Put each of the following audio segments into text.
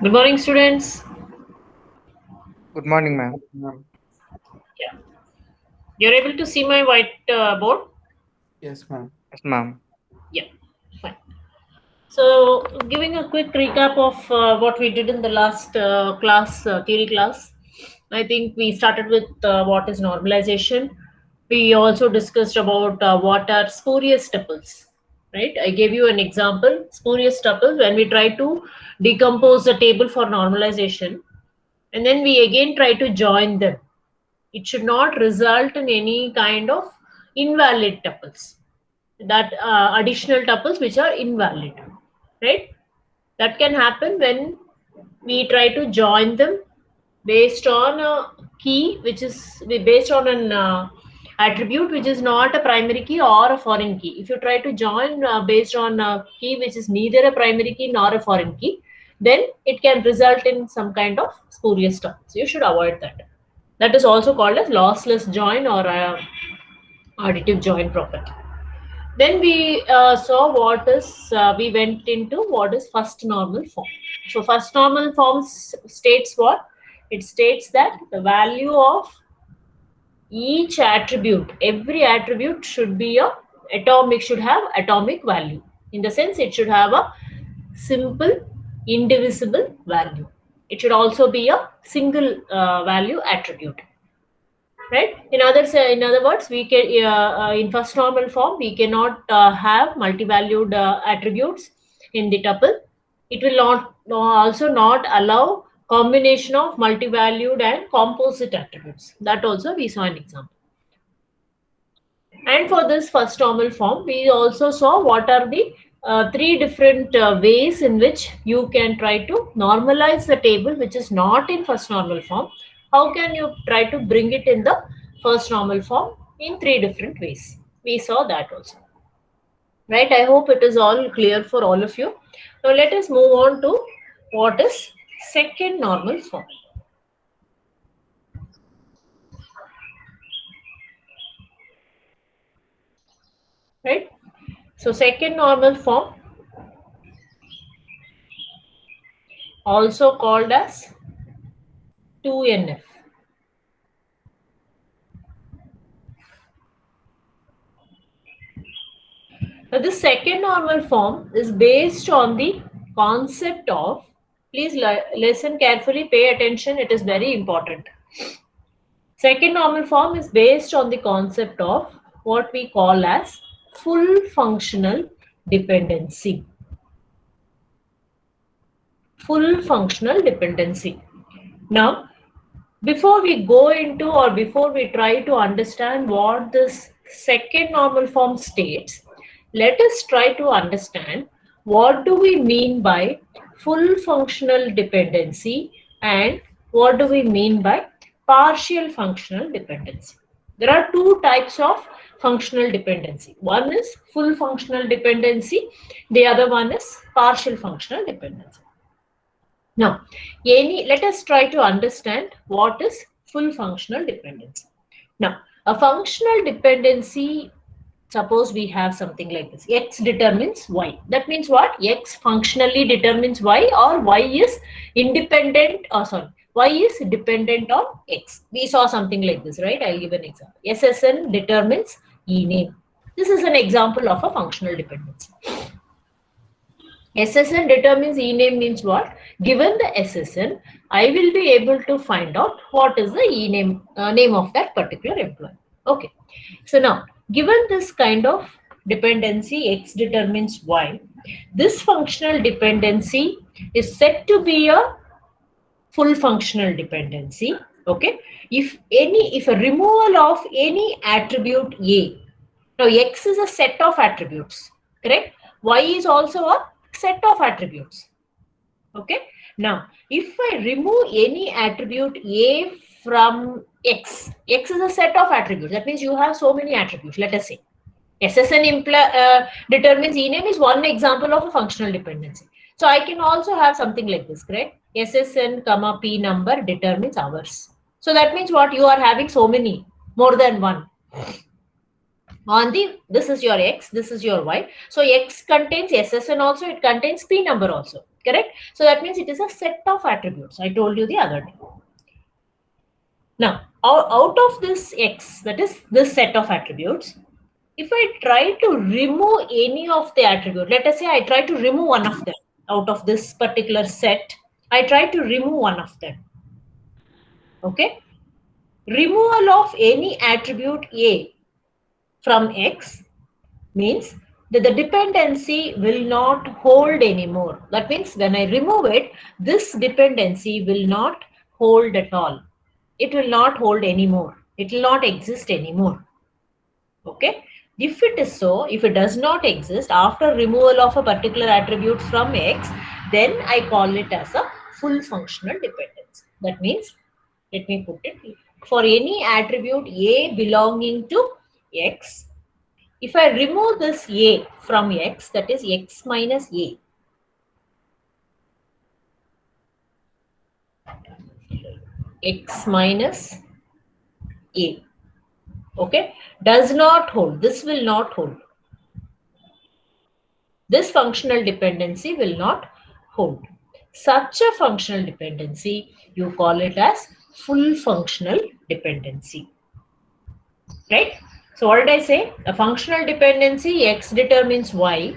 Good morning, students. Good morning, ma'am. Yeah, you're able to see my white board? Yes, ma'am. Yes, ma'am. Yeah, fine. So, giving a quick recap of what we did in the last class, theory class. I think we started with what is normalization. We also discussed about what are spurious tuples. Right? I gave you an example. Spurious tuples. When we try to decompose the table for normalization, and then we again try to join them, it should not result in any kind of invalid tuples, that additional tuples which are invalid, right? That can happen when we try to join them based on a key which is based on an attribute which is not a primary key or a foreign key. If you try to join based on a key which is neither a primary key nor a foreign key, then it can result in some kind of spurious tuples. You should avoid that. That is also called as lossless join or additive join property. Then we saw we went into what is first normal form. So first normal form states what? It states that the value of each attribute, every attribute should be should have atomic value. In the sense, it should have a simple, indivisible value. It should also be a single value attribute, right? In other words, we can in first normal form we cannot have multi-valued attributes in the tuple. It will not also not allow combination of multi-valued and composite attributes. That also we saw an example. And for this first normal form, we also saw what are the three different ways in which you can try to normalize the table which is not in first normal form. How can you try to bring it in the first normal form in three different ways? We saw that also. Right? I hope it is all clear for all of you. Now let us move on to what is second normal form. Right? So second normal form, also called as 2NF. Now, the second normal form is based on the concept of, please listen carefully, pay attention, it is very important. Second normal form is based on the concept of what we call as full functional dependency. Full functional dependency. Now, before we go into or before we try to understand what this second normal form states, let us try to understand what do we mean by full functional dependency and what do we mean by partial functional dependency. There are two types of functional dependency. One is full functional dependency, the other one is partial functional dependency. Now, let us try to understand what is full functional dependency. Now, a functional dependency, suppose we have something like this: X determines Y. That means what? X functionally determines Y, or Y is independent, Y is dependent on X. We saw something like this, right? I'll give an example. SSN determines E name. This is an example of a functional dependency. SSN determines E-name means what? Given the SSN, I will be able to find out what is the E-name name of that particular employee. Okay. So now, given this kind of dependency, X determines Y, this functional dependency is said to be a full functional dependency. Okay. If a removal of any attribute A, now X is a set of attributes, correct? Y is also a set of attributes. Okay. Now, if I remove any attribute A from X, X is a set of attributes. That means you have so many attributes. Let us say SSN determines E name is one example of a functional dependency. So I can also have something like this, correct? SSN comma P number determines hours. So that means what? You are having so many, more than one. This is your X, this is your Y. So X contains SSN also, it contains P number also. Correct? So that means it is a set of attributes. I told you the other day. Now, out of this X, that is this set of attributes, if I try to remove any of the attribute, let us say I try to remove one of them out of this particular set, I try to remove one of them. Okay? Removal of any attribute A from X means that the dependency will not hold anymore. That means when I remove it, this dependency will not hold at all. It will not hold anymore. It will not exist anymore. Okay? If it is so, if it does not exist after removal of a particular attribute from X, then I call it as a full functional dependence. That means, let me put it, for any attribute A belonging to X, if I remove this A from X, that is X minus A, X minus A, okay, does not hold, this will not hold. This functional dependency will not hold. Such a functional dependency, you call it as full functional dependency. Right? So what did I say? A functional dependency, X determines Y,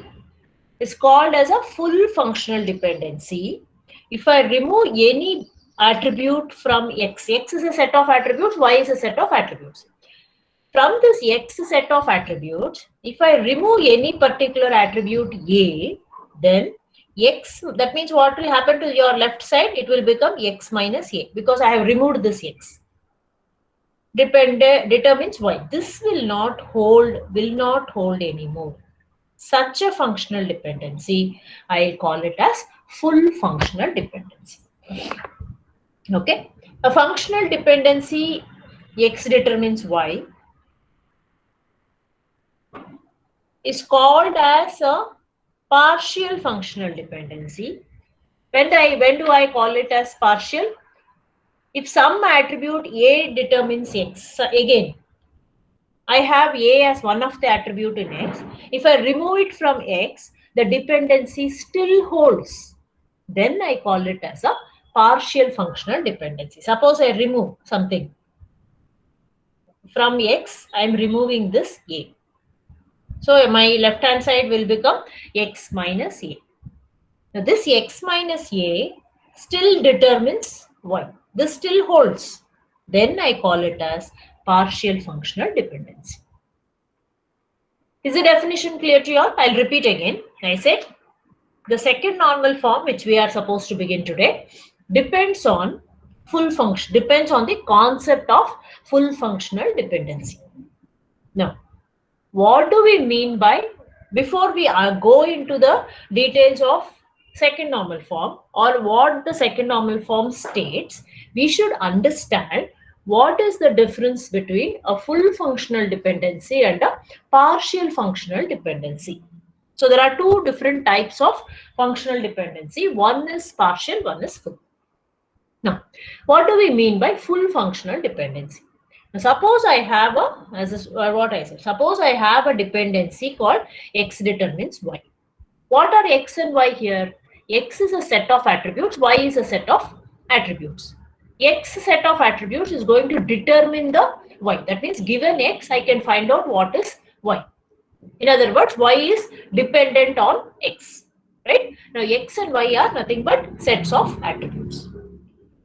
is called as a full functional dependency. If I remove any attribute from X, X is a set of attributes, Y is a set of attributes. From this X set of attributes, if I remove any particular attribute A, then X, that means what will happen to your left side? It will become X minus A because I have removed this X. Determines Y. This will not hold anymore. Such a functional dependency, I call it as full functional dependency. Okay. A functional dependency, X determines Y, is called as a partial functional dependency. When do I call it as partial? If some attribute A determines X, so again, I have A as one of the attribute in X. If I remove it from X, the dependency still holds. Then I call it as a partial functional dependency. Suppose I remove something from X, I am removing this A. So my left hand side will become X minus A. Now this X minus A still determines Y. This still holds. Then I call it as partial functional dependency. Is the definition clear to you all? I'll repeat again. I said the second normal form which we are supposed to begin today depends on the concept of full functional dependency. Now, what do we mean by, before we go into the details of second normal form or what the second normal form states, we should understand what is the difference between a full functional dependency and a partial functional dependency. So there are two different types of functional dependency. One is partial, one is full. Now, what do we mean by full functional dependency? Now, suppose I have suppose I have a dependency called X determines Y. What are X and Y here? X is a set of attributes, Y is a set of attributes. X set of attributes is going to determine the Y. That means given X, I can find out what is Y. In other words, Y is dependent on X. Right? Now, X and Y are nothing but sets of attributes.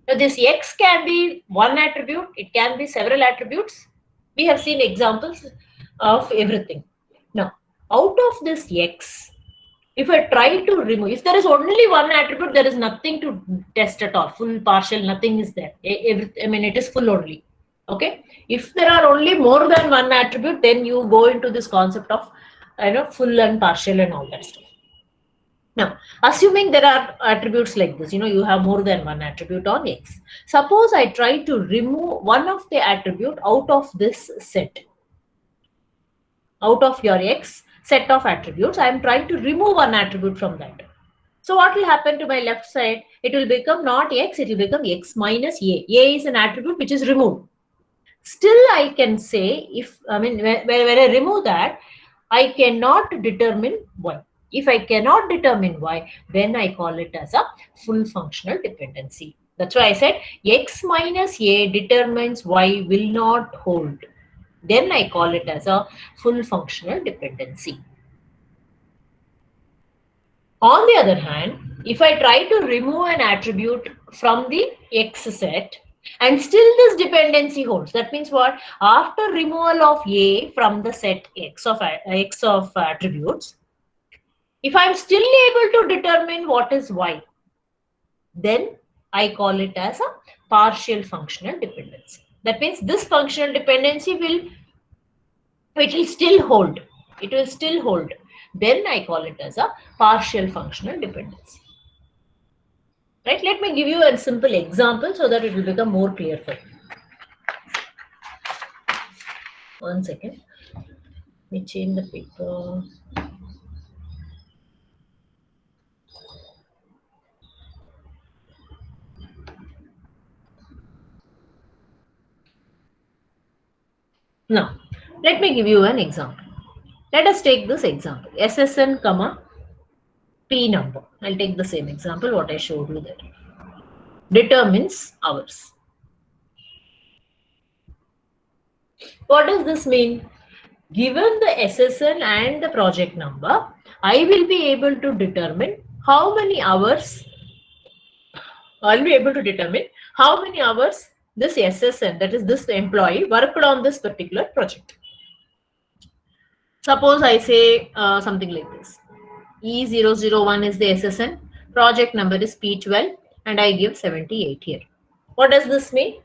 Now, this X can be one attribute, it can be several attributes. We have seen examples of everything. Now, out of this X, if I try to remove, if there is only one attribute, there is nothing to test at all. Full, partial, nothing is there. It is full only. Okay. If there are only more than one attribute, then you go into this concept of full and partial and all that stuff. Now, assuming there are attributes like this, you have more than one attribute on X. Suppose I try to remove one of the attribute out of this set, out of your X set of attributes, I am trying to remove one attribute from that. So what will happen to my left side? It will become not X, it will become X minus A. A is an attribute which is removed. Still, I can say, when I remove that, I cannot determine Y. If I cannot determine y, then I call it as a full functional dependency. That's why I said x minus a determines y will not hold. Then I call it as a full functional dependency. On the other hand, if I try to remove an attribute from the X set and still this dependency holds, that means what? After removal of A from the set X of attributes, if I'm still able to determine what is Y, then I call it as a partial functional dependency. That means this functional dependency will still hold. It will still hold. Then I call it as a partial functional dependency. Right? Let me give you a simple example so that it will become more clear for you. One second. Let me change the paper. Now, let me give you an example. Let us take this example. SSN, comma, P number. I'll take the same example what I showed you there. Determines hours. What does this mean? Given the SSN and the project number, I will be able to determine how many hours I'll be able to determine how many hours this SSN, that is this employee, worked on this particular project. Suppose I say something like this. E001 is the SSN, project number is P12, and I give 78 here. What does this mean?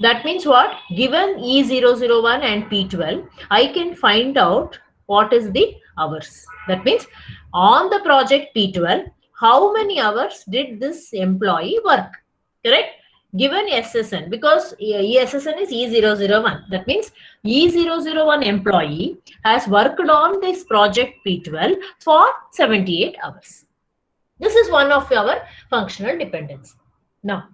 That means what? Given E001 and P12, I can find out what is the hours. That means on the project P12, how many hours did this employee work? Correct? Given SSN, because SSN is E001. That means E001 employee has worked on this project P12 for 78 hours. This is one of our functional dependency. Now,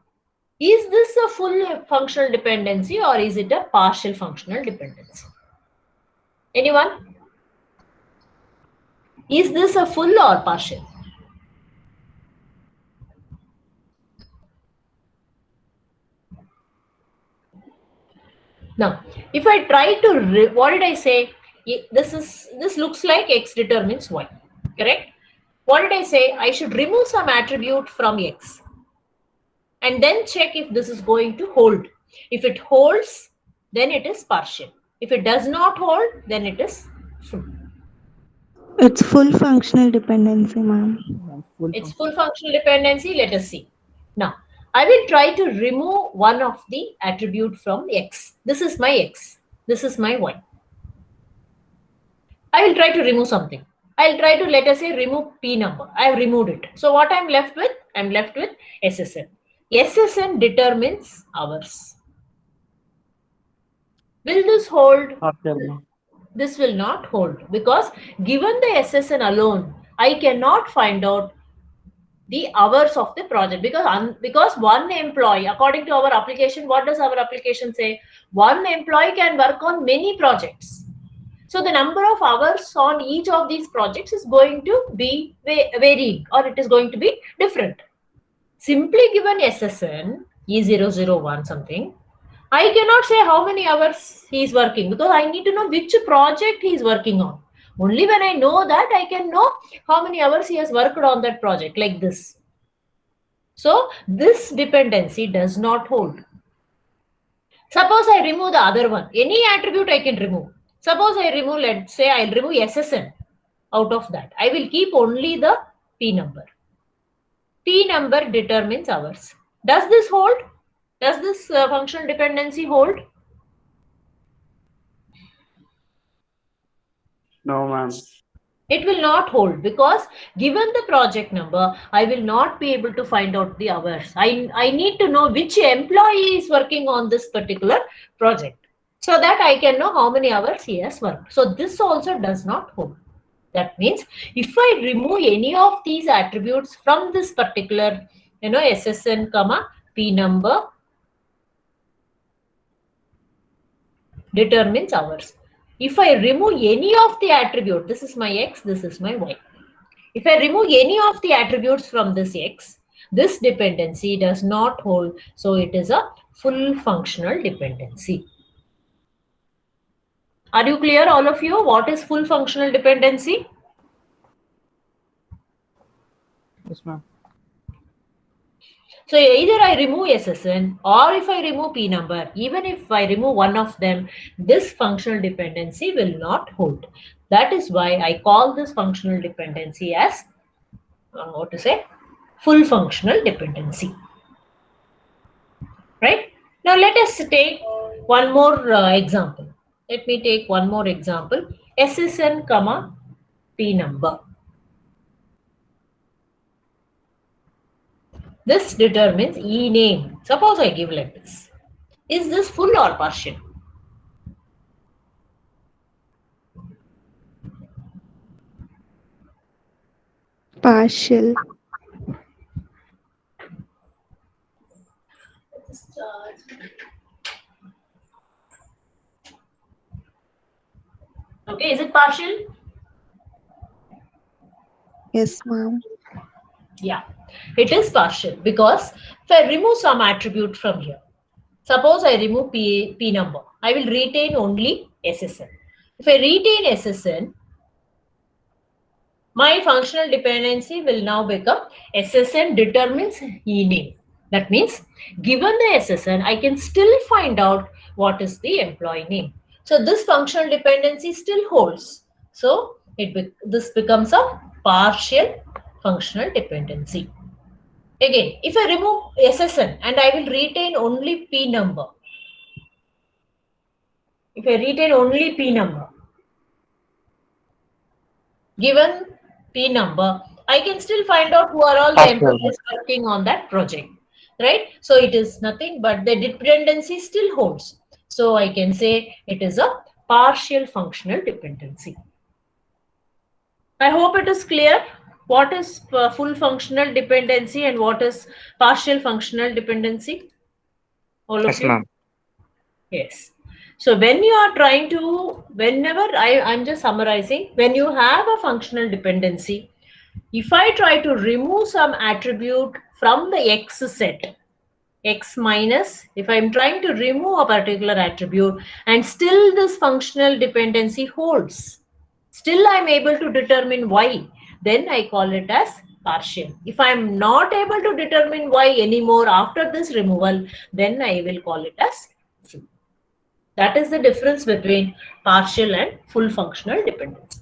is this a full functional dependency or is it a partial functional dependency? Anyone? Is this a full or partial? Now, if I try to, what did I say? This looks like X determines Y, correct? What did I say? I should remove some attribute from X and then check if this is going to hold. If it holds, then it is partial. If it does not hold, then it is full. It's full functional dependency, ma'am. It's full functional dependency. Let us see. Now, I will try to remove one of the attribute from X. This is my X. This is my Y. I will try to remove something. I'll try to, let us say, remove P number. I have removed it. So what I'm left with? I'm left with SSN. SSN determines hours. Will this hold? This will not hold because given the SSN alone, I cannot find out the hours of the project because one employee, according to our application, what does our application say? One employee can work on many projects. So the number of hours on each of these projects is going to be varying or it is going to be different. Simply given SSN E001 something, I cannot say how many hours he is working because I need to know which project he is working on. Only when I know that, I can know how many hours he has worked on that project, like this. So this dependency does not hold. Suppose I remove the other one. Any attribute I can remove. Suppose I remove, let's say I'll remove SSN out of that. I will keep only the P number. P number determines hours. Does this hold? Does this functional dependency hold? No, ma'am. It will not hold because given the project number, I will not be able to find out the hours. I need to know which employee is working on this particular project so that I can know how many hours he has worked. So this also does not hold. That means if I remove any of these attributes from this particular, SSN, P number determines hours. If I remove any of the attribute, this is my X, this is my Y. If I remove any of the attributes from this X, this dependency does not hold. So it is a full functional dependency. Are you clear, all of you? What is full functional dependency? Yes, ma'am. So either I remove SSN or if I remove P number, even if I remove one of them, this functional dependency will not hold. That is why I call this functional dependency as, full functional dependency. Right? Now let us take one more example. Let me take one more example. SSN, P number. This determines E name. Suppose I give like this. Is this full or partial? Partial. Okay, is it partial? Yes, ma'am. Yeah, it is partial because if I remove some attribute from here, suppose I remove P number, I will retain only SSN. If I retain SSN, my functional dependency will now become SSN determines E name. That means given the SSN, I can still find out what is the employee name. So this functional dependency still holds. So this becomes a partial functional dependency. Again, if I remove SSN and I will retain only P number, if I retain only P number, given P number, I can still find out who are all the Partial. employees working on that project, right? So it is nothing but the dependency still holds. So I can say it is a partial functional dependency. I hope it is clear what is full functional dependency and what is partial functional dependency. All of Yes, you? ma'am. Yes. So when you are trying to, whenever I'm just summarizing, when you have a functional dependency, if I try to remove some attribute from the X set, X minus, if I'm trying to remove a particular attribute and still this functional dependency holds, still I'm able to determine Y, then I call it as partial. If I'm not able to determine Y anymore after this removal, then I will call it as full. That is the difference between partial and full functional dependency.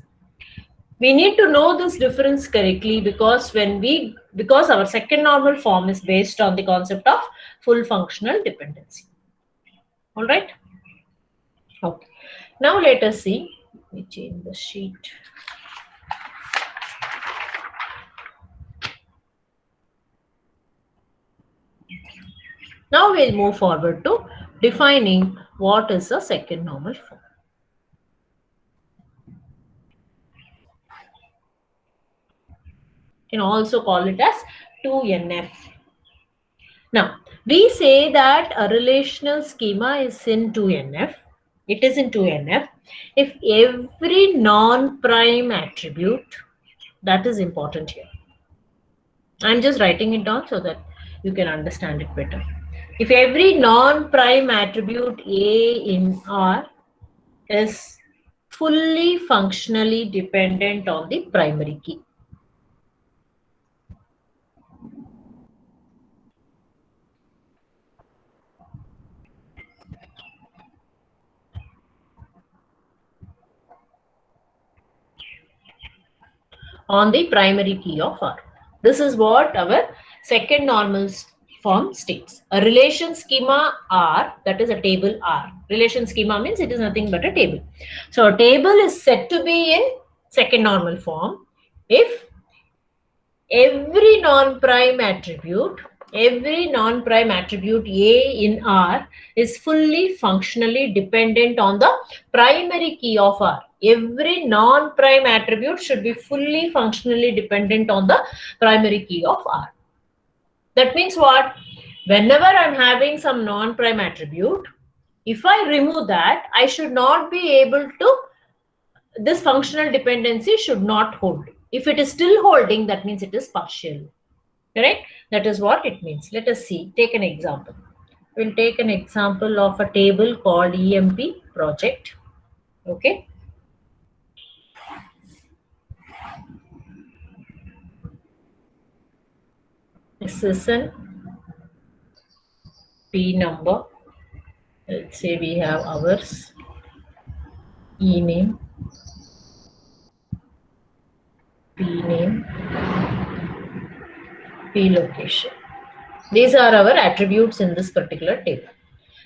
We need to know this difference correctly because because our second normal form is based on the concept of full functional dependency. All right. Okay. Now let us see. Let me change the sheet. Now we'll move forward to defining what is a second normal form. You can also call it as 2NF. Now, we say that a relational schema is in 2NF. It is in 2NF if every non-prime attribute, that is important here. I'm just writing it down so that you can understand it better. If every non-prime attribute A in R is fully functionally dependent on the primary key. On the primary key of R. This is what our second normal form states. A relation schema R, that is a table R. Relation schema means it is nothing but a table. So a table is said to be in second normal form if every non-prime attribute A in R is fully functionally dependent on the primary key of R. Every non-prime attribute should be fully functionally dependent on the primary key of R. That means what? Whenever I'm having some non-prime attribute, if I remove that, I should not be able to, this functional dependency should not hold. If it is still holding, that means it is partial. Correct? That is what it means. Let us see. Take an example. We'll take an example of a table called EMP project. Okay. SSN, P number. Let's say we have hours, E name, P name, P location. These are our attributes in this particular table.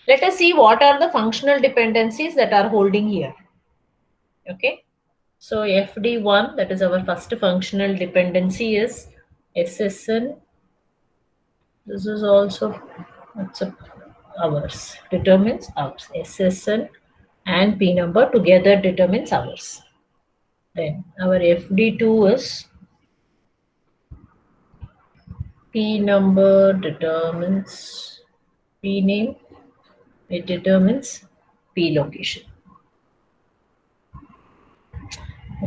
Let us see what are the functional dependencies that are holding here. Okay. So FD1, that is our first functional dependency, is SSN. This is also hours, determines hours. SSN and P number together determines hours. Then our FD2 is P number determines P name, it determines P location.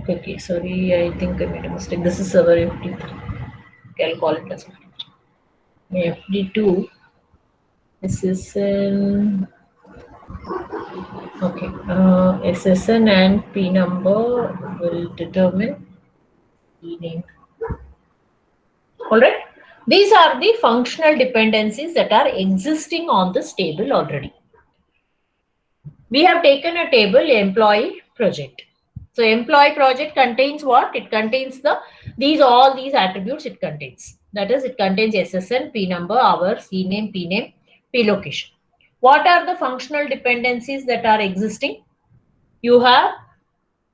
Okay, sorry, I think I made a mistake. This is our FD3. Okay, I'll call it as FD2. This is okay. SSN and P number will determine P name. All right. These are the functional dependencies that are existing on this table already. We have taken a table employee project. So employee project contains what? It contains all these attributes it contains. That is, it contains SSN, P number, hours, E name, P location. What are the functional dependencies that are existing? You have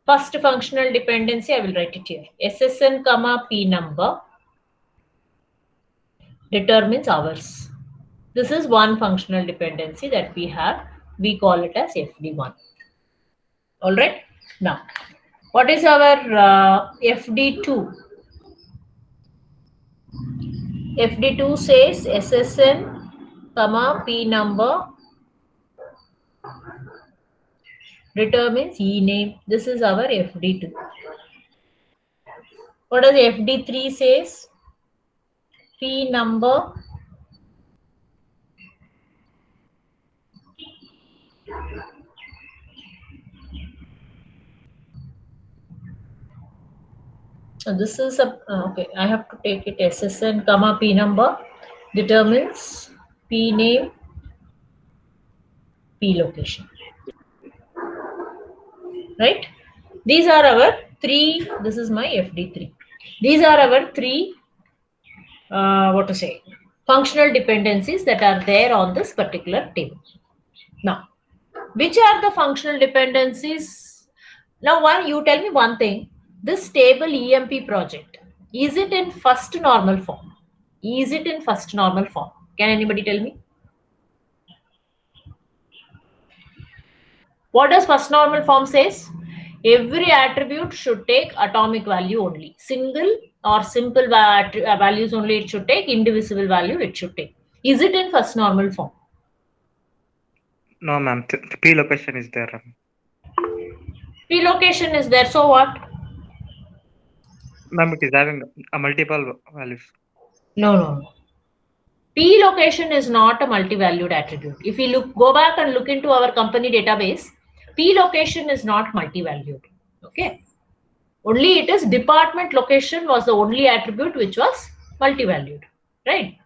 first functional dependency, I will write it here. SSN, P number determines hours. This is one functional dependency that we have. We call it as FD1. All right. Now, what is our FD2? FD2 says SSN, P number determines E name. This is our FD2. What does FD3 says? P number so this is a okay. I have to take it SSN, P number determines P name, P location. Right? These are our three. This is my FD3. These are our three. Functional dependencies that are there on this particular table. Now, which are the functional dependencies? Now, you tell me one thing. This table EMP project, is it in first normal form? Is it in first normal form? Can anybody tell me? What does first normal form says? Every attribute should take atomic value only. Single or simple values only it should take. Indivisible value it should take. Is it in first normal form? No, ma'am. P location is there. P location is there. So what? Ma'am, it is having a multiple values. No. P location is not a multi-valued attribute. If we go back and look into our company database, P location is not multi-valued. Okay. Only it is department location was the only attribute which was multi-valued. Right.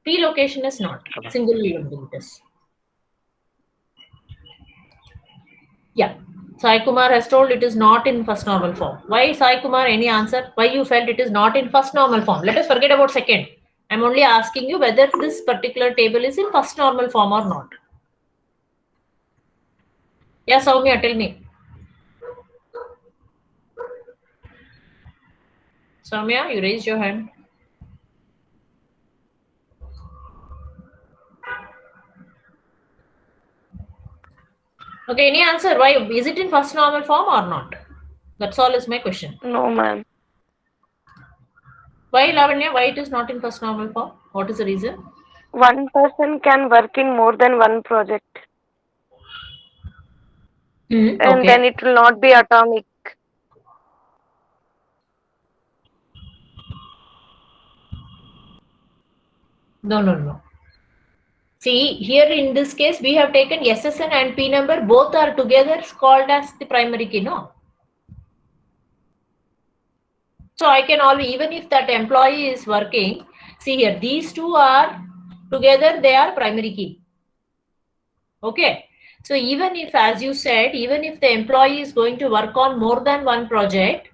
P location is not. Single it is. Yeah. Sai Kumar has told it is not in first normal form. Why, Sai Kumar? Any answer? Why you felt it is not in first normal form? Let us forget about second. I'm only asking you whether this particular table is in first normal form or not. Yeah, Soumya, tell me. Soumya, you raised your hand. Okay, any answer? Why? Is it in first normal form or not? That's all is my question. No, ma'am. Why, Lavanya? Why it is not in first normal form? What is the reason? One person can work in more than one project. And Okay. then it will not be atomic. No. See, here in this case, we have taken SSN and P number, both are together called as the primary key, no? So I can always, even if that employee is working, see here, these two are together, they are primary key. Okay. So even if, as you said, even if the employee is going to work on more than one project,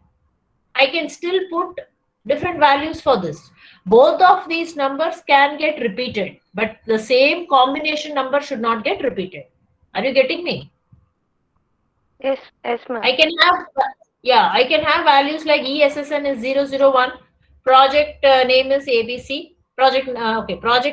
I can still put different values for this. Both of these numbers can get repeated, but the same combination number should not get repeated. Are you getting me? Yes, ma'am. I can have values like ESSN is 001, project name is ABC, project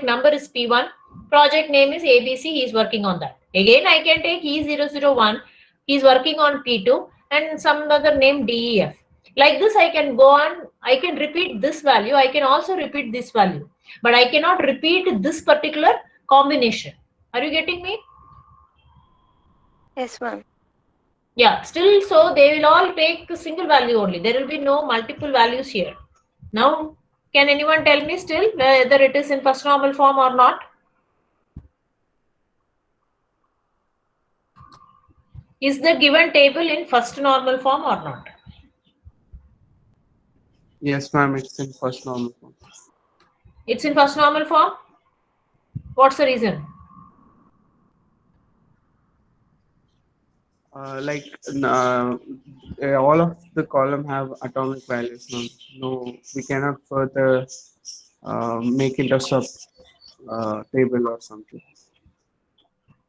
number is P1, project name is ABC, he is working on that. Again, I can take E001, he is working on P2 and some other name DEF. Like this, I can go on, I can repeat this value, I can also repeat this value, but I cannot repeat this particular combination. Are you getting me? Yes, ma'am. Yeah, still, so they will all take a single value only. There will be no multiple values here. Now, can anyone tell me still whether it is in first normal form or not? Is the given table in first normal form or not? Yes, ma'am, it's in first normal form. It's in first normal form? What's the reason? All of the column have atomic values, ma'am. No, we cannot further make it a sub table or something.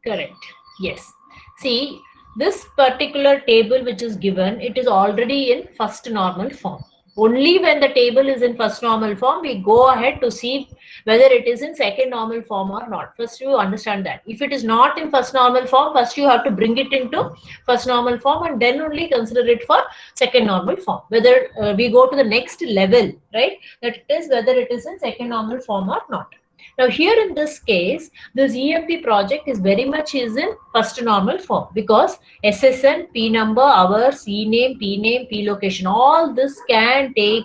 Correct. Yes. See, this particular table which is given, it is already in first normal form. Only when the table is in first normal form, we go ahead to see whether it is in second normal form or not. First, you understand that. If it is not in first normal form, first you have to bring it into first normal form and then only consider it for second normal form. Whether we go to the next level, right? That is whether it is in second normal form or not. Now here in this case, this EMP project is very much is in first normal form because SSN, P number, hours, E name, P location, all this can take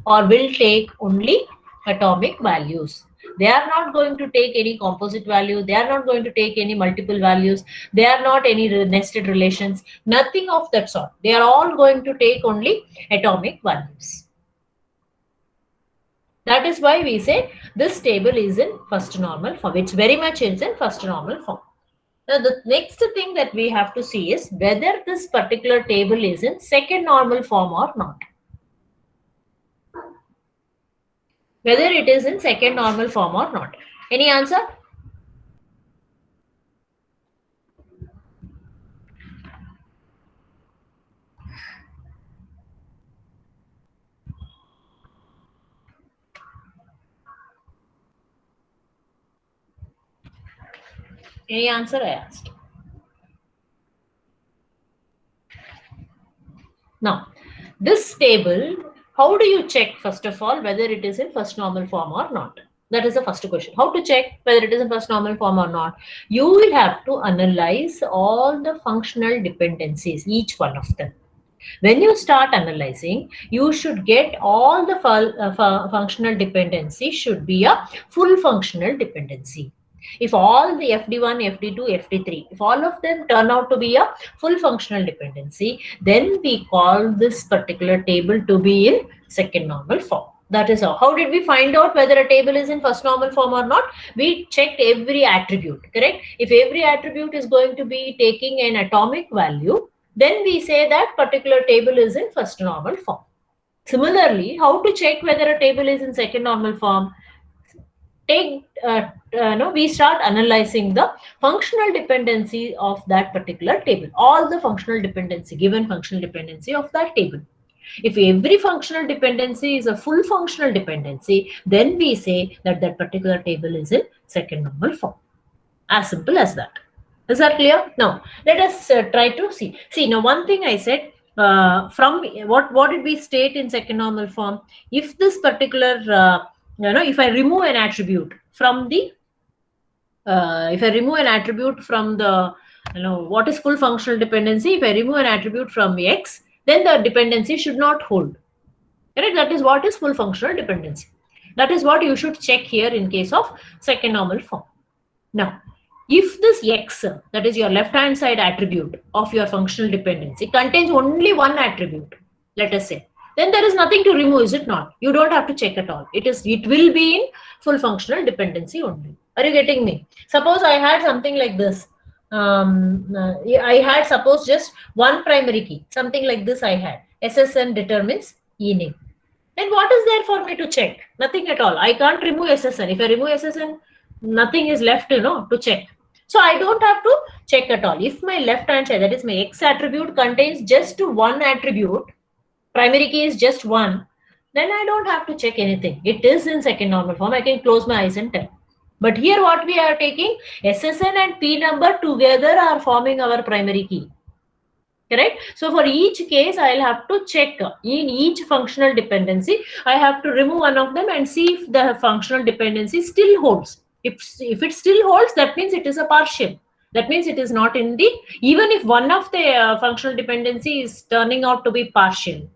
or will take only atomic values. They are not going to take any composite value. They are not going to take any multiple values. They are not any nested relations. Nothing of that sort. They are all going to take only atomic values. That is why we say this table is in first normal form. It's very much is in first normal form. Now, the next thing that we have to see is whether this particular table is in second normal form or not. Whether it is in second normal form or not. Any answer? Any answer I asked? Now, this table, how do you check first of all whether it is in first normal form or not? That is the first question. How to check whether it is in first normal form or not? You will have to analyze all the functional dependencies, each one of them. When you start analyzing, you should get all the functional dependency should be a full functional dependency. If all the FD1, FD2, FD3, if all of them turn out to be a full functional dependency, then we call this particular table to be in second normal form. That is all. How did we find out whether a table is in first normal form or not? We checked every attribute, correct? If every attribute is going to be taking an atomic value, then we say that particular table is in first normal form. Similarly, how to check whether a table is in second normal form? We start analyzing the functional dependency of that particular table. All the functional dependency, given functional dependency of that table. If every functional dependency is a full functional dependency, then we say that that particular table is in second normal form. As simple as that. Is that clear? Now, let us try to see. See, now one thing I said, from what did we state in second normal form? If this particular, if I remove an attribute from the, what is full functional dependency? If I remove an attribute from X, then the dependency should not hold. Correct? That is what is full functional dependency. That is what you should check here in case of second normal form. Now, if this x, that is your left-hand side attribute of your functional dependency, contains only one attribute, let us say, then there is nothing to remove, is it not? You don't have to check at all. It will be in full functional dependency only. Are you getting me? Suppose I had something like this. I had suppose just one primary key, something like this I had. SSN determines ename. Then what is there for me to check? Nothing at all. I can't remove SSN. If I remove SSN, nothing is left, to check. So I don't have to check at all. If my left hand side, that is my X attribute, contains just one attribute, primary key is just one, then I don't have to check anything. It is in second normal form. I can close my eyes and tell. But here what we are taking, SSN and P number together are forming our primary key. Correct? So for each case, I'll have to check in each functional dependency. I have to remove one of them and see if the functional dependency still holds. If it still holds, that means it is a partial. That means it is not in the, even if one of the functional dependency is turning out to be partial,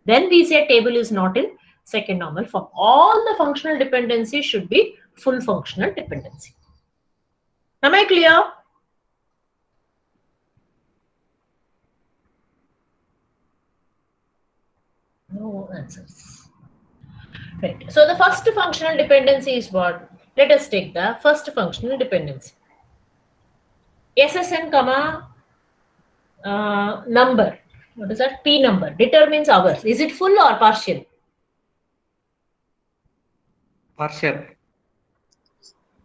then we say table is not in second normal form. All the functional dependencies should be full functional dependency. Am I clear? No answers. Right. So the first functional dependency is what? Let us take the first functional dependency. SSN comma number. What is that? P number determines hours. Is it full or partial? Partial.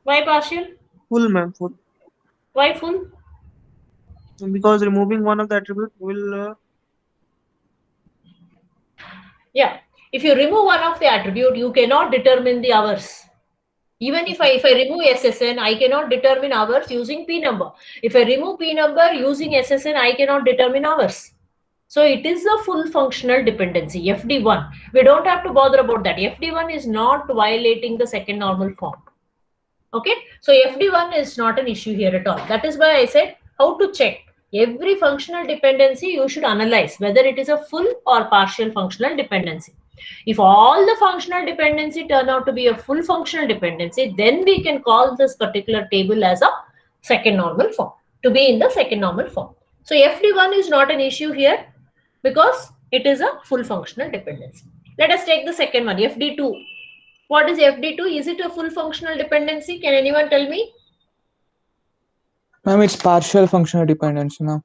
Why partial? Full, ma'am, full. Why full? Because removing one of the attribute will. Yeah. If you remove one of the attribute, you cannot determine the hours. Even if I remove SSN, I cannot determine hours using P number. If I remove P number using SSN, I cannot determine hours. So it is a full functional dependency, FD1. We don't have to bother about that. FD1 is not violating the second normal form. Okay, so FD1 is not an issue here at all. That is why I said how to check. Every functional dependency you should analyze whether it is a full or partial functional dependency. If all the functional dependency turn out to be a full functional dependency, then we can call this particular table as a second normal form, to be in the second normal form. So FD1 is not an issue here because it is a full functional dependency. Let us take the second one, FD2. What is FD2? Is it a full functional dependency? Can anyone tell me? Ma'am, it's partial functional dependency, ma'am.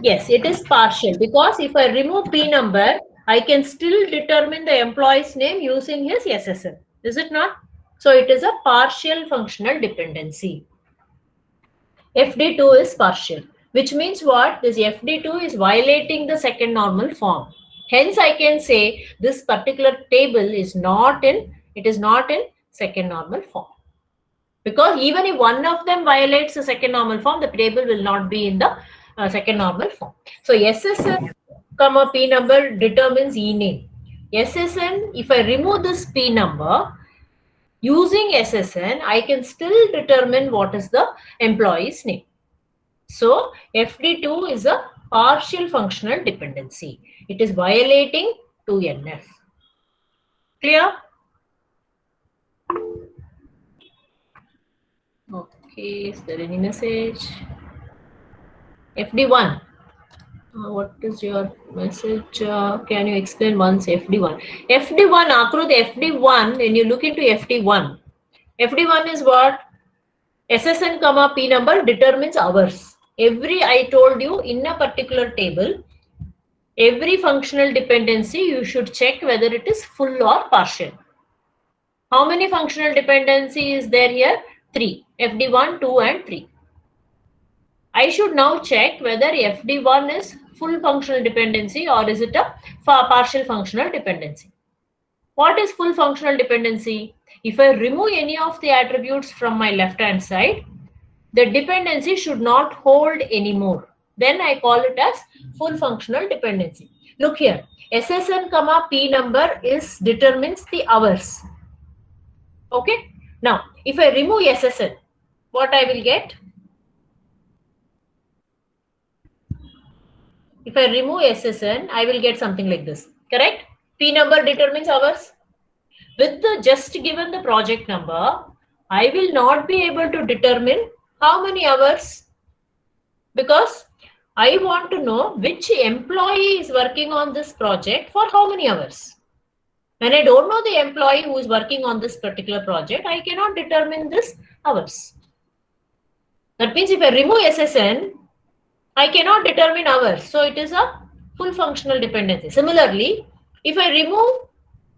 Yes, it is partial because if I remove P number, I can still determine the employee's name using his SSN. Is it not? So it is a partial functional dependency. FD2 is partial, which means what? This FD2 is violating the second normal form. Hence, I can say this particular table is not in second normal form. Because even if one of them violates the second normal form, the table will not be in the second normal form. So SSN comma P number determines ename. SSN, if I remove this P number, using SSN, I can still determine what is the employee's name. So FD2 is a partial functional dependency. It is violating 2NF. Clear? Okay, is there any message? FD1. What is your message? Can you explain once FD1? FD1, Akrut, FD1, when you look into FD1 is what? SSN comma P number determines hours. I told you in a particular table, every functional dependency, you should check whether it is full or partial. How many functional dependency is there here? 3. FD1, 2 and 3. I should now check whether FD1 is full functional dependency or is it a partial functional dependency. What is full functional dependency? If I remove any of the attributes from my left hand side, the dependency should not hold anymore. Then I call it as full functional dependency. Look here, SSN comma P number determines the hours. Okay. Now, if I remove SSN, what I will get? If I remove SSN, I will get something like this. Correct? P number determines hours. with the just given the project number, I will not be able to determine how many hours, because I want to know which employee is working on this project for how many hours. When I don't know the employee who is working on this particular project, I cannot determine this hours. That means if I remove SSN, I cannot determine hours. So it is a full functional dependency. Similarly, if I remove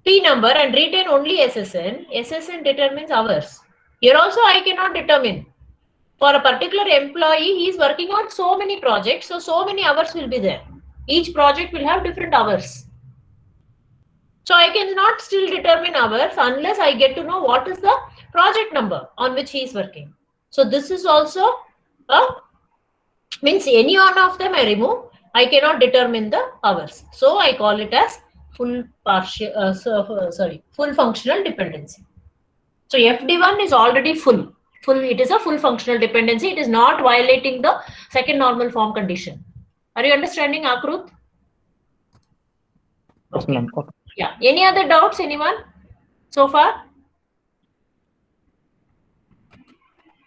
P number and retain only SSN, SSN determines hours. Here also I cannot determine. For a particular employee, he is working on so many projects, so many hours will be there. Each project will have different hours. So I cannot still determine hours unless I get to know what is the project number on which he is working. So this is also means any one of them I remove, I cannot determine the hours. So I call it as full functional dependency. So FD1 is already full. It is a full functional dependency. It is not violating the second normal form condition. Are you understanding, Akrut? Yes, ma'am. Okay. Yeah. Any other doubts, anyone so far?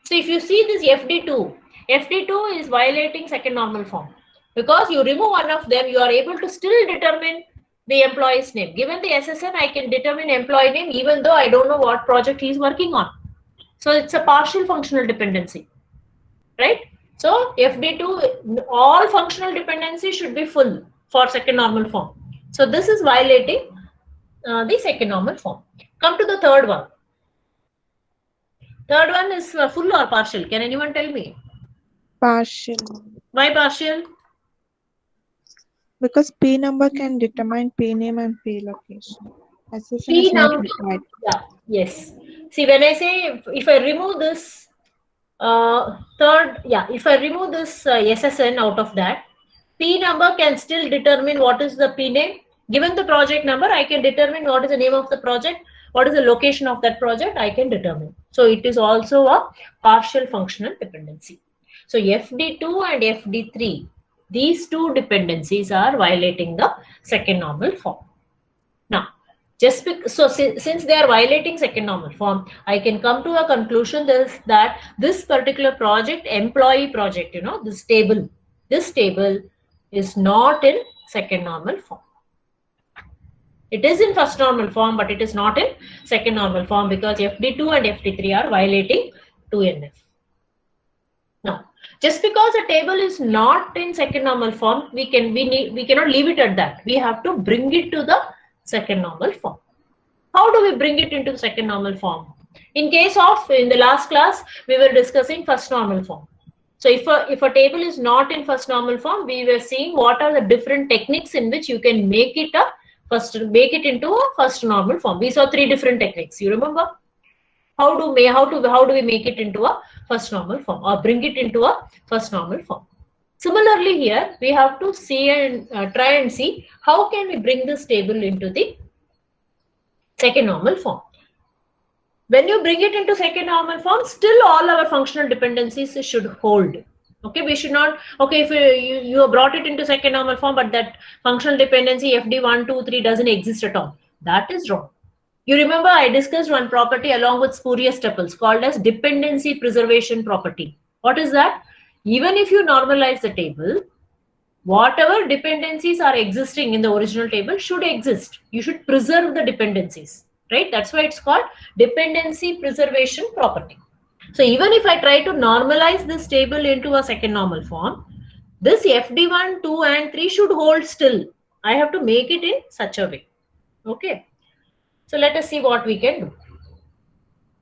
So if you see this FD2 is violating second normal form, because you remove one of them, you are able to still determine the employee's name. Given the SSN, I can determine employee name even though I don't know what project he is working on. So it's a partial functional dependency, right? So FD2, all functional dependency should be full for second normal form. So this is violating the second normal form. Come to the third one. Third one is full or partial? Can anyone tell me? Partial. Why partial? Because P number can determine P name and P location. SSN P is not number. required. Yeah. Yes. See, when I say if I remove this if I remove this SSN out of that, P number can still determine what is the P name. Given the project number, I can determine what is the name of the project, what is the location of that project, I can determine. So it is also a partial functional dependency. So FD2 and FD3, these two dependencies are violating the second normal form. Now, since they are violating second normal form, I can come to a conclusion that this particular project, employee project, this table is not in second normal form. It is in first normal form, but it is not in second normal form because FD2 and FD3 are violating 2NF. Now, just because a table is not in second normal form, we cannot leave it at that. We have to bring it to the second normal form. How do we bring it into second normal form? In the last class, we were discussing first normal form. So if a table is not in first normal form, we were seeing what are the different techniques in which you can make it into a first normal form. We saw 3 different techniques. You remember? How do we make it into a first normal form or bring it into a first normal form? Similarly, here we have to see and try and see how can we bring this table into the second normal form. When you bring it into second normal form, still all our functional dependencies should hold. Okay, we should not, if you have brought it into second normal form, but that functional dependency FD1, 2, 3 doesn't exist at all. That is wrong. You remember I discussed one property along with spurious tuples called as dependency preservation property. What is that? Even if you normalize the table, whatever dependencies are existing in the original table should exist. You should preserve the dependencies, right? That's why it's called dependency preservation property. So even if I try to normalize this table into a second normal form, this FD1, 2 and 3 should hold still. I have to make it in such a way. Okay. So let us see what we can do.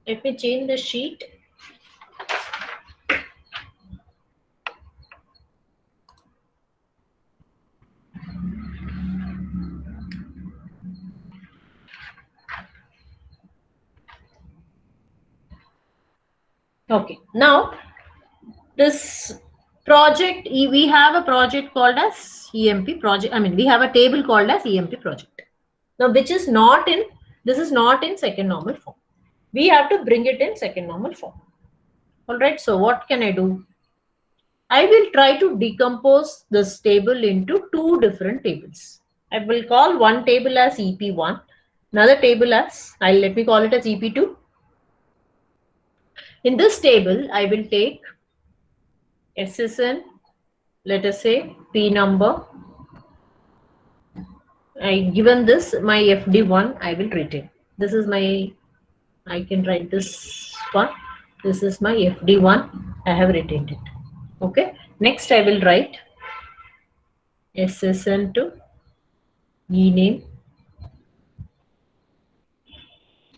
Let me change the sheet. Okay, now this project, we have a project called as EMP project. We have a table called as EMP project. Now, this is not in second normal form. We have to bring it in second normal form. All right, so what can I do? I will try to decompose this table into 2 different tables. I will call one table as EP1 another table as, let me call it as EP2. In this table, I will take SSN, let us say P number. Given this, my FD1, I will retain. This is my, I can write this one. This is my FD1. I have retained it. Okay. Next, I will write SSN to E name.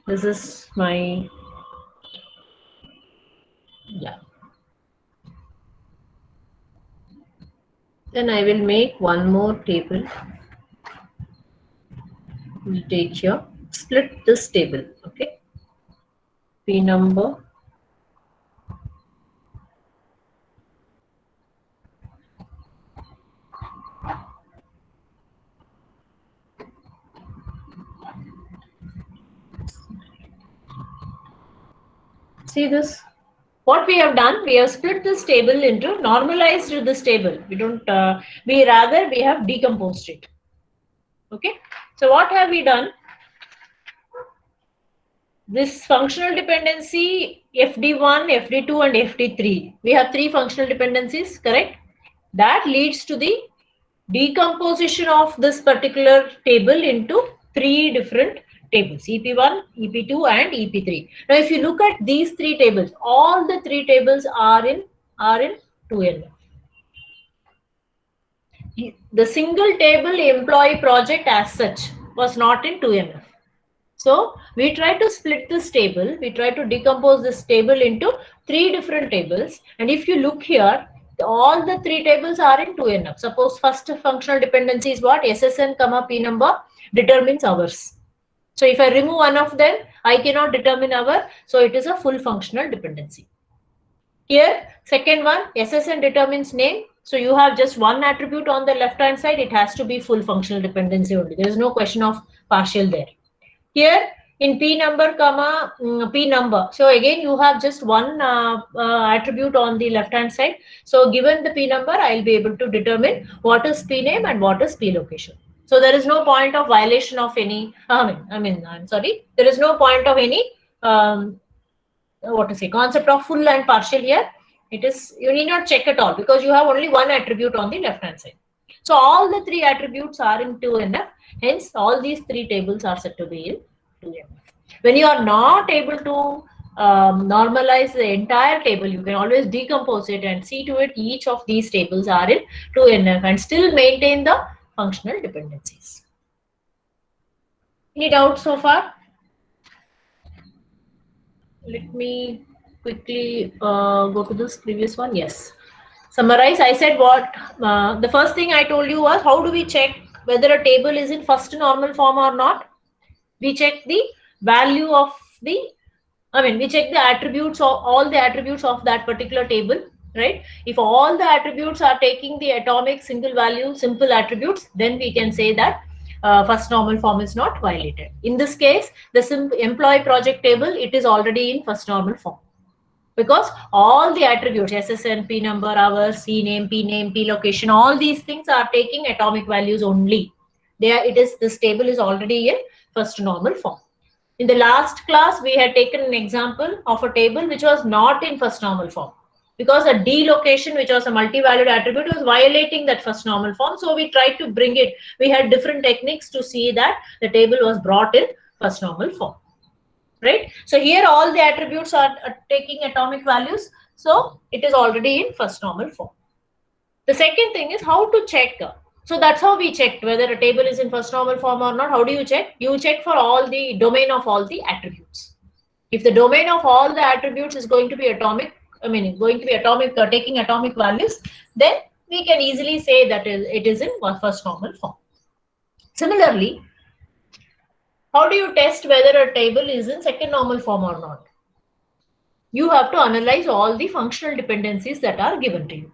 This is my, yeah. Then I will make one more table. We'll take here, split this table. Okay. P number. See this? What we have done, we have split this table into, normalized this table. We don't, we have decomposed it. Okay. So what have we done? This functional dependency FD1, FD2 and FD3. We have 3 functional dependencies, correct? That leads to the decomposition of this particular table into 3 different tables, EP1, EP2 and EP3. Now if you look at these 3 tables, all the 3 tables are in 2NF. The single table employee project as such was not in 2NF. So we try to split this table, we try to decompose this table into 3 different tables. And if you look here, all the 3 tables are in 2NF. Suppose first functional dependency is what? SSN comma P number determines hours. So if I remove one of them, I cannot determine hour. So it is a full functional dependency. Here, second one, SSN determines name. So you have just one attribute on the left hand side. It has to be full functional dependency only. There is no question of partial there. Here in P number comma P number. So again, you have just one attribute on the left hand side. So given the P number, I'll be able to determine what is P name and what is P location. So there is no point of violation of any, I'm sorry, there is no point of any, concept of full and partial here. It is, you need not check at all because you have only one attribute on the left hand side. So all the 3 attributes are in 2NF. Hence, all these 3 tables are said to be in 2NF. When you are not able to normalize the entire table, you can always decompose it and see to it each of these tables are in 2NF and still maintain the functional dependencies. Any doubts so far? Let me quickly go to this previous one. Yes. Summarize. I said what the first thing I told you was, how do we check whether a table is in first normal form or not? We check the value of the, we check the attributes of all the attributes of that particular table, right? If all the attributes are taking the atomic single value, simple attributes, then we can say that first normal form is not violated. In this case, the employee project table, it is already in first normal form. Because all the attributes, SSN, P number, hours, C name, P location, all these things are taking atomic values only. This table is already in first normal form. In the last class, we had taken an example of a table which was not in first normal form. Because a D location, which was a multi-valued attribute, was violating that first normal form. So we tried to bring it. We had different techniques to see that the table was brought in first normal form. Right? So here all the attributes are taking atomic values. So it is already in first normal form. The second thing is how to check. So that's how we checked whether a table is in first normal form or not. How do you check? You check for all the domain of all the attributes. If the domain of all the attributes is going to be atomic, taking atomic values, then we can easily say that it is in first normal form. Similarly, how do you test whether a table is in second normal form or not? You have to analyze all the functional dependencies that are given to you.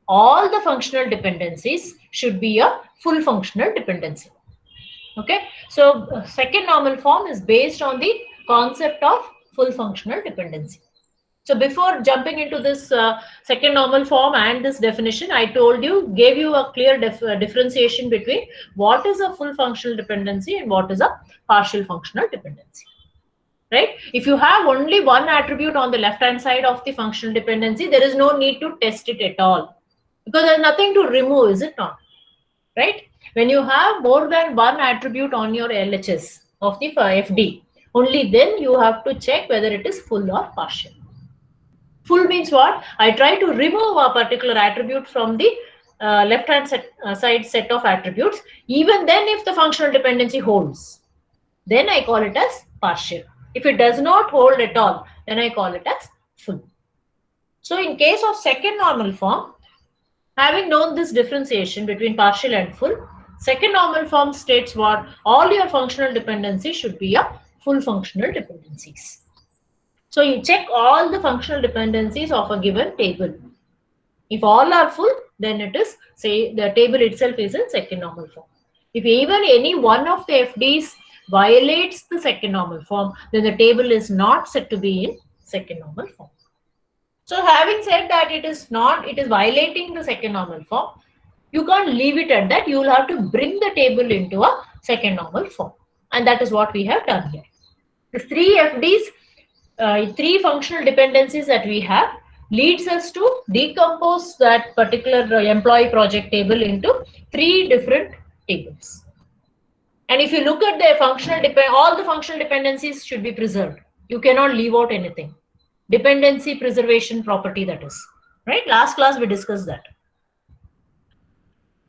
All the functional dependencies should be a full functional dependency. Okay, so second normal form is based on the concept of full functional dependency. So before jumping into this second normal form and this definition, I gave you a clear differentiation between what is a full functional dependency and what is a partial functional dependency. Right? If you have only one attribute on the left-hand side of the functional dependency, there is no need to test it at all because there's nothing to remove, is it not? Right? When you have more than one attribute on your LHS of the FD, only then you have to check whether it is full or partial. Full means what? I try to remove a particular attribute from the left-hand side set of attributes. Even then, if the functional dependency holds, then I call it as partial. If it does not hold at all, then I call it as full. So in case of second normal form, having known this differentiation between partial and full, second normal form states what? All your functional dependencies should be a full functional dependencies. So you check all the functional dependencies of a given table. If all are full, then it is, say, the table itself is in second normal form. If even any one of the FDs violates the second normal form, then the table is not said to be in second normal form. So having said that it is violating the second normal form, you can't leave it at that. You will have to bring the table into a second normal form. And that is what we have done here. The three FDs, three functional dependencies that we have leads us to decompose that particular employee project table into three different tables. And if you look at the all the functional dependencies should be preserved. You cannot leave out anything. Dependency preservation property, that is. Right? Last class we discussed that.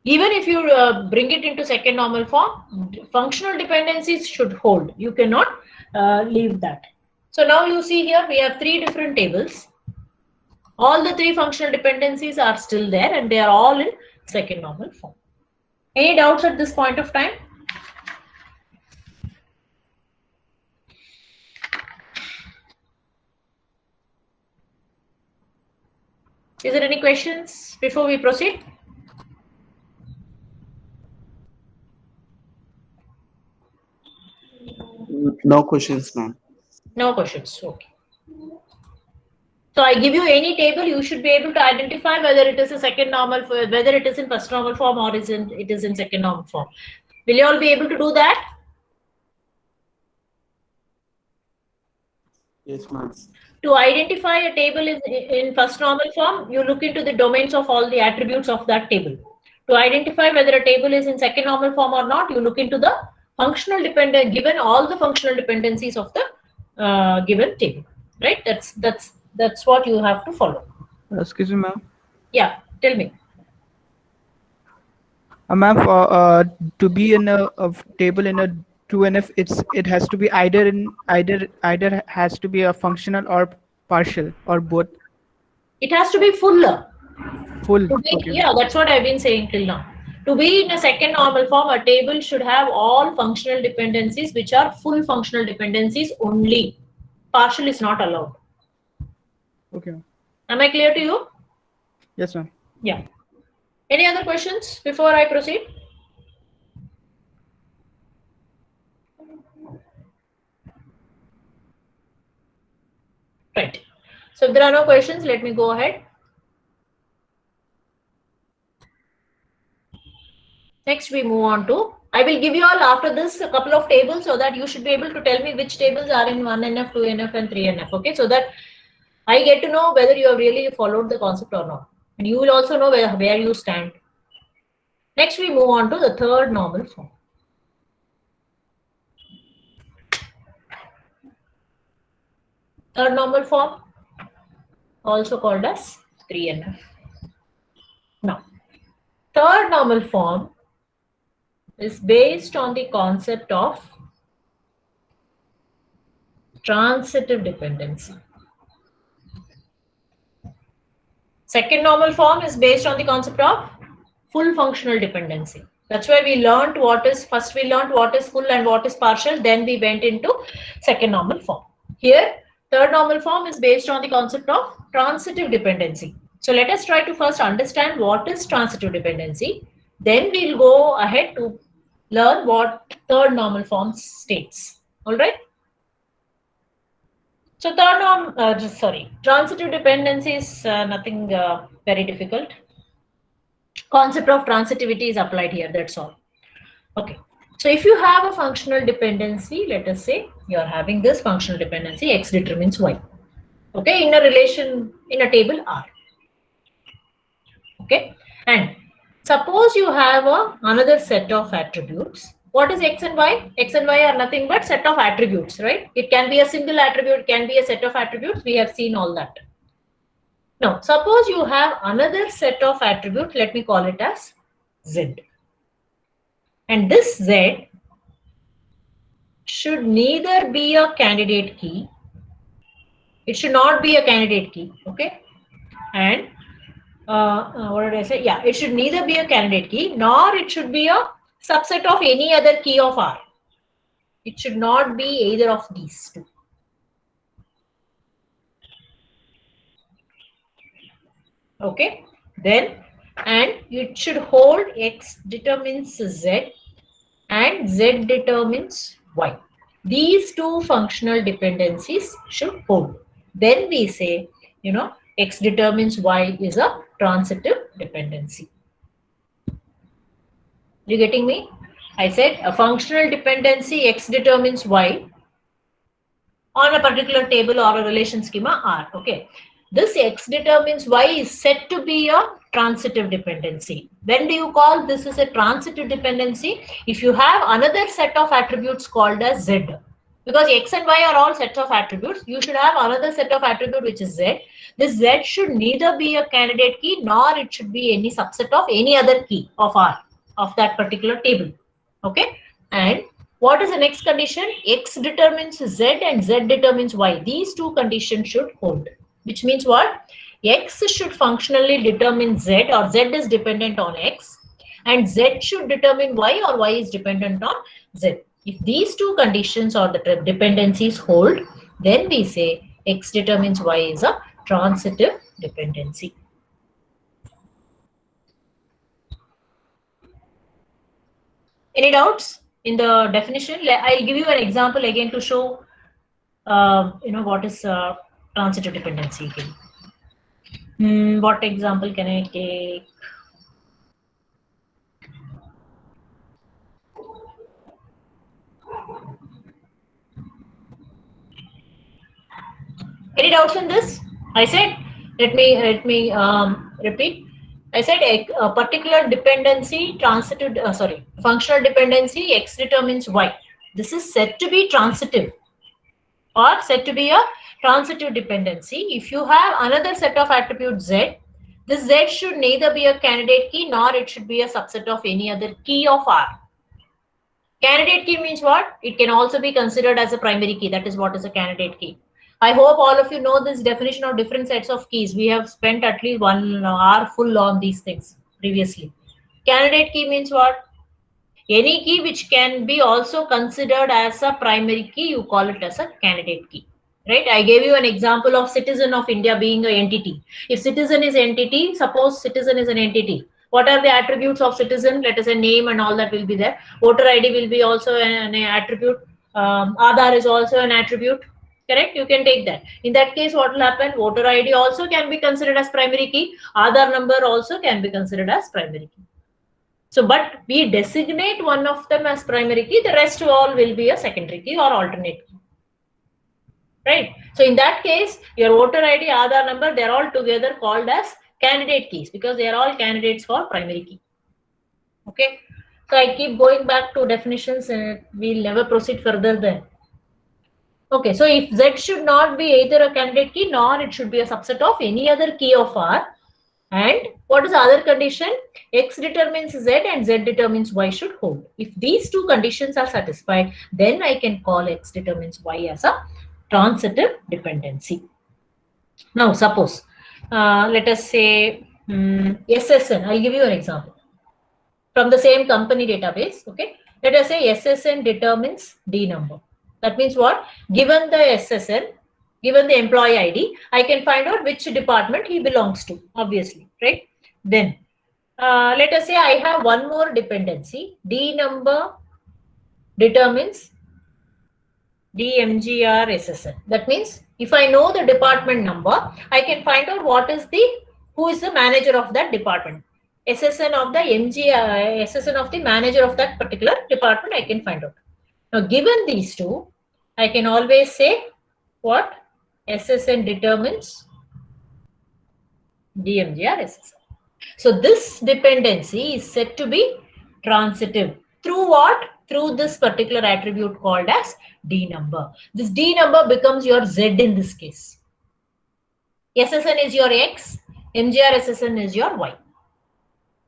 Even if you bring it into second normal form, functional dependencies should hold. You cannot leave that. So now you see here we have three different tables. All the three functional dependencies are still there and they are all in second normal form. Any doubts at this point of time? Is there any questions before we proceed? No questions, ma'am. No questions. Okay. So I give you any table, you should be able to identify whether it is a second normal, whether it is in first normal form or it is in second normal form. Will you all be able to do that? Yes, ma'am. To identify a table in first normal form, you look into the domains of all the attributes of that table. To identify whether a table is in second normal form or not, you look into the functional dependent, given all the functional dependencies of the given table. Right? That's what you have to follow. Excuse me, ma'am. Yeah, tell me. Ma'am, for to be in a table in a 2NF, it has to be either has to be a functional or partial or both. It has to be fuller. Full. Okay. Okay. Yeah, that's what I've been saying till now. To be in a second normal form, a table should have all functional dependencies which are full functional dependencies only. Partial is not allowed. Okay. Am I clear to you? Yes, ma'am. Yeah. Any other questions before I proceed? Right. So if there are no questions, let me go ahead. Next, we move on to, I will give you all after this a couple of tables so that you should be able to tell me which tables are in 1NF, 2NF and 3NF. Okay, so that I get to know whether you have really followed the concept or not. And you will also know where you stand. Next, we move on to the third normal form. Third normal form, also called as 3NF. Now, third normal form is based on the concept of transitive dependency. Second normal form is based on the concept of full functional dependency. That's why we learned first we learned what is full and what is partial, then we went into second normal form. Here, third normal form is based on the concept of transitive dependency. So let us try to first understand what is transitive dependency. Then we'll go ahead to learn what third normal form states. All right. So transitive dependency is nothing very difficult. Concept of transitivity is applied here, that's all. Okay, so if you have a functional dependency, let us say you are having this functional dependency, X determines Y. Okay, in a relation, in a table R. Okay, and suppose you have another set of attributes. What is X and Y? X and Y are nothing but set of attributes, right? It can be a single attribute, can be a set of attributes. We have seen all that. Now, suppose you have another set of attributes, let me call it as Z. And this Z should neither be a candidate key, it should not be a candidate key, okay? And what did I say? Yeah, it should neither be a candidate key, nor it should be a subset of any other key of R. It should not be either of these two. Okay, then, and it should hold X determines Z and Z determines Y. These two functional dependencies should hold. Then we say, X determines Y is a transitive dependency. You getting me? I said a functional dependency X determines Y on a particular table or a relation schema R. Okay. This X determines Y is said to be a transitive dependency. When do you call this is a transitive dependency? If you have another set of attributes called as Z. Because X and Y are all sets of attributes, you should have another set of attribute which is Z. This Z should neither be a candidate key nor it should be any subset of any other key of R of that particular table. Okay. And what is the next condition? X determines Z and Z determines Y. These two conditions should hold. Which means what? X should functionally determine Z or Z is dependent on X and Z should determine Y or Y is dependent on Z. If these two conditions or the dependencies hold, then we say X determines Y is a transitive dependency. Any doubts in the definition? I'll give you an example again to show what is transitive dependency. What example can I take? Any doubts on this? I said, let me repeat. I said a particular dependency, functional dependency X determines Y. This is said to be transitive or said to be a transitive dependency. If you have another set of attributes Z, this Z should neither be a candidate key nor it should be a subset of any other key of R. Candidate key means what? It can also be considered as a primary key. That is what is a candidate key. I hope all of you know this definition of different sets of keys. We have spent at least 1 hour full on these things previously. Candidate key means what? Any key which can be also considered as a primary key, you call it as a candidate key. Right? I gave you an example of citizen of India being an entity. If citizen is entity, suppose citizen is an entity. What are the attributes of citizen? Let us say name and all that will be there. Voter ID will be also an attribute. Aadhaar is also an attribute. Correct? You can take that. In that case, what will happen? Voter ID also can be considered as primary key. Aadhaar number also can be considered as primary key. So, but we designate one of them as primary key. The rest all will be a secondary key or alternate key. Right? So, in that case, your voter ID, Aadhaar number, they're all together called as candidate keys because they are all candidates for primary key. Okay? So, I keep going back to definitions and we'll never proceed further then. Okay, so if Z should not be either a candidate key nor it should be a subset of any other key of R. And what is the other condition? X determines Z and Z determines Y should hold. If these two conditions are satisfied, then I can call X determines Y as a transitive dependency. Now, suppose, let us say SSN. I'll give you an example. From the same company database, okay? Let us say SSN determines D number. That means what? Given the SSN, given the employee ID, I can find out which department he belongs to, obviously, right? Then, let us say I have one more dependency. D number determines DMGR SSN. That means if I know the department number, I can find out who is the manager of that department. SSN of the SSN of the manager of that particular department, I can find out. Now, given these two, I can always say what? SSN determines DMGR SSN. So this dependency is said to be transitive. Through what? Through this particular attribute called as D number. This D number becomes your Z in this case. SSN is your X, MGR SSN is your Y.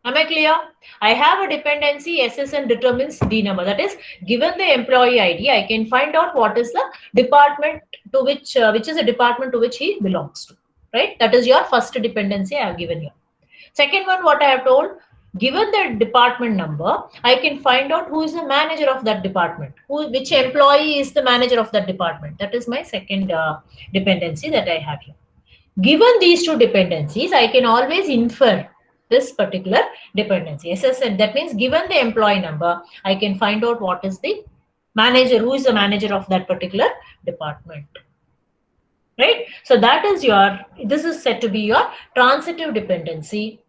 Am I clear? I have a dependency, SSN determines D number. That is, given the employee ID, I can find out what is the department to which is a department to which he belongs to. Right? That is your first dependency I have given you. Second one, what I have told, given the department number, I can find out who is the manager of that department, which employee is the manager of that department. That is my second dependency that I have here. Given these two dependencies, I can always infer this particular dependency. SSN, that means given the employee number, I can find out what is the manager, who is the manager of that particular department. Right? So that is this is said to be your transitive dependency.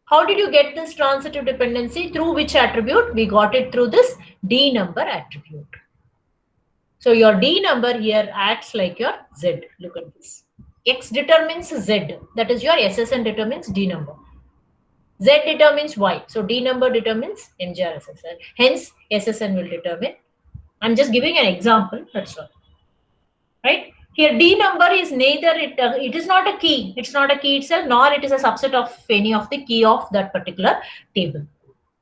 How did you get this transitive dependency? Through which attribute? We got it through this D number attribute. So your D number here acts like your Z. Look at this. X determines Z. That is your SSN determines D number. Z determines Y. So D number determines MGR SSN. Hence, SSN will determine. I'm just giving an example. That's all. Right? Here, D number is neither, it is not a key. It's not a key itself, nor it is a subset of any of the key of that particular table.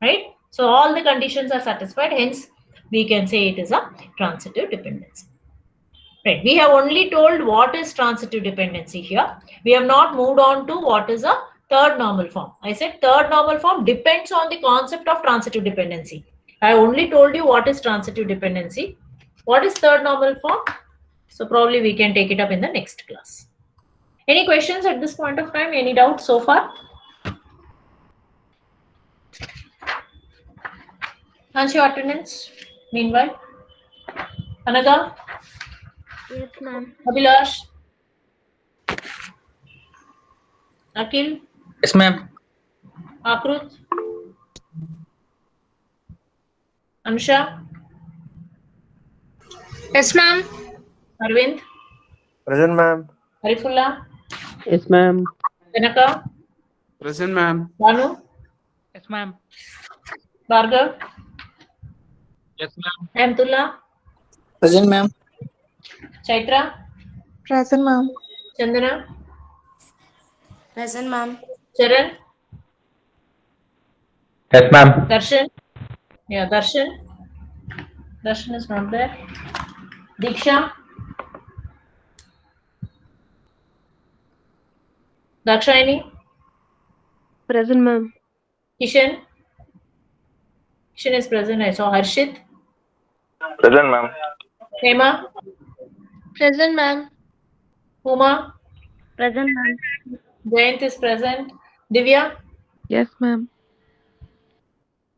Right? So all the conditions are satisfied. Hence, we can say it is a transitive dependency. Right? We have only told what is transitive dependency here. We have not moved on to what is a third normal form. I said third normal form depends on the concept of transitive dependency. I only told you what is transitive dependency. What is third normal form? So probably we can take it up in the next class. Any questions at this point of time? Any doubts so far? Answer your attendance. Meanwhile, Anaga, Yes, ma'am. Abhilash, Akhil, Yes, ma'am. Akrut, Anusha, Yes, ma'am. Arvind, Present, ma'am. Harifullah, Yes, ma'am. Janaka, Present, ma'am. Banu, Yes, ma'am. Bhargav, Yes, ma'am. Hamdullah, Present, ma'am. Chaitra, Present, ma'am. Chandana, Present, ma'am. Charan, Yes, ma'am. Darshan. Yeah, Darshan. Darshan is not there. Diksha. Dakshayani. Present, ma'am. Kishan. Kishan is present. I saw Harshit. Present, ma'am. Hema. Present, ma'am. Uma. Present, ma'am. Jayant is present. Divya. Yes, ma'am.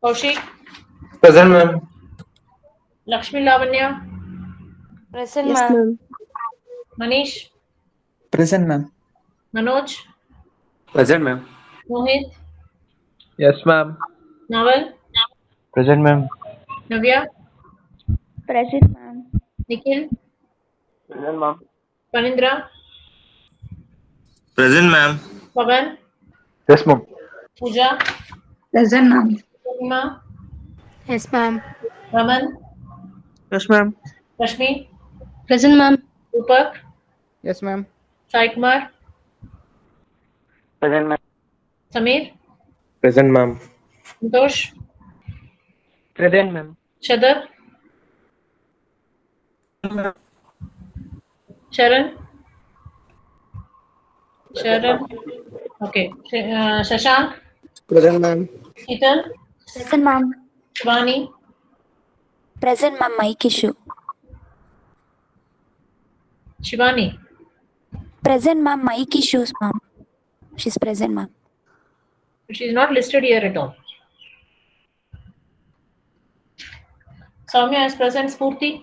Kaushik. Present, ma'am. Lakshmi Lavanya. Present, Yes, ma'am. ma'am. Manish. Present, ma'am. Manoj. Present, ma'am. Mohit. Yes, ma'am. Naval. Present, ma'am. Navya. Present, ma'am. Nikhil. Present, ma'am. Panindra. Present, ma'am. Pavan. Yes, ma'am. Pooja. Present, ma'am. Purnima. Yes, ma'am. Raman. Yes, ma'am. Rashmi. Present, ma'am. Rupak. Yes, ma'am. Sai Kumar. Present, ma'am. Samir. Present, ma'am. Santosh. Present, ma'am. Shadab. Sharan. Sharan. Okay. Shashank. Present, ma'am. Sheetal. Present, ma'am. Shivani. Present, ma'am. Mic issue. Shivani. Present, ma'am. Mic issues, ma'am. She's present, ma'am. She is not listed here at all. Soumya is present. Spurti.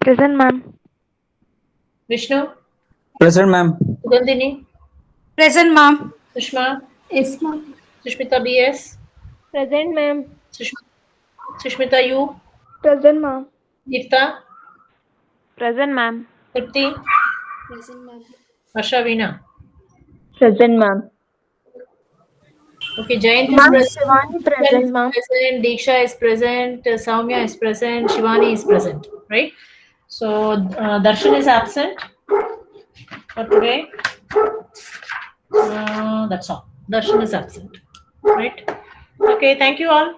Present, ma'am. Vishnu, Present, ma'am. Sugandhini, Present, ma'am. Sushma, Yes, ma'am. Sushmita BS, Present, ma'am. Sushmita U, Present, ma'am. Deepta, Present, ma'am. Tripti, Present, ma'am. Varsha, Veena. Present, ma'am. Okay, Jayant is Ma'am, present. Shivani present, ma'am. Present, Diksha is present, Soumya is present, Shivani is present, right? So Darshan is absent for today. That's all. Darshan is absent, right? Okay, thank you all.